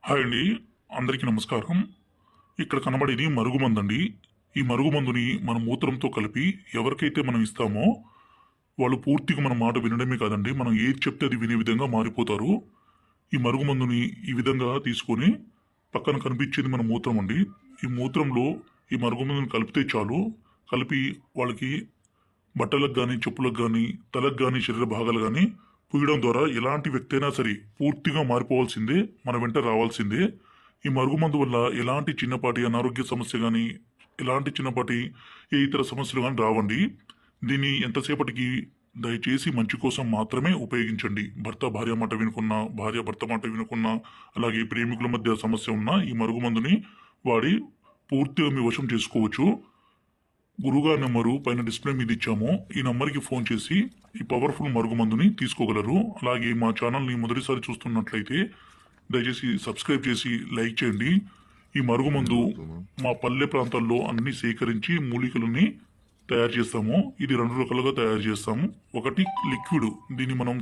Hi అండి, అందరికీ నమస్కారం. ఇక్కడ కనబడేది మరుగుమందు అండి. ఈ మరుగుమందుని మన మూత్రంతో కలిపి ఎవరికైతే మనం ఇస్తామో వాళ్ళు పూర్తిగా మన మాట వినడమే కాదండి, మనం ఏది చెప్తే అది వినే విధంగా మారిపోతారు. ఈ మరుగుమందుని ఈ విధంగా తీసుకొని పక్కన కనిపించేది మన మూత్రం అండి. ఈ మూత్రంలో ఈ మరుగుమందుని కలిపితే చాలు. కలిపి వాళ్ళకి బట్టలకు కానీ, చెప్పులకు కానీ, తలకు కానీ, శరీర భాగాలు కానీ పూయడం ద్వారా ఎలాంటి వ్యక్తి అయినా సరే పూర్తిగా మారిపోవాల్సిందే, మన వెంట రావాల్సిందే. ఈ మరుగుమందు వల్ల ఎలాంటి చిన్నపాటి అనారోగ్య సమస్య కానీ, ఎలాంటి చిన్నపాటి ఏ ఇతర సమస్యలు కానీ రావండి. దీన్ని ఎంతసేపటికి దయచేసి మంచి కోసం మాత్రమే ఉపయోగించండి. భర్త భార్య మాట వినుకున్నా, భార్య భర్త మాట వినుకున్నా, అలాగే ప్రేమికుల మధ్య సమస్య ఉన్నా ఈ మరుగుమందుని వాడి పూర్తిగా మీ వశం చేసుకోవచ్చు. గురుగారి నెంబరు పైన డిస్ప్లే మీద ఇచ్చాము. ఈ నంబర్కి ఫోన్ చేసి ఈ పవర్ఫుల్ మరుగుమందుని తీసుకోగలరు. అలాగే మా ఛానల్ని మొదటిసారి చూస్తున్నట్లయితే దయచేసి సబ్స్క్రైబ్ చేసి లైక్ చేయండి. ఈ మరుగుమందు మా పల్లె ప్రాంతాల్లో అన్ని సేకరించి మూలికలని తయారు చేస్తాము. ఇది 2 రకాలుగా తయారు చేస్తాము. ఒకటి లిక్విడ్, దీన్ని మనం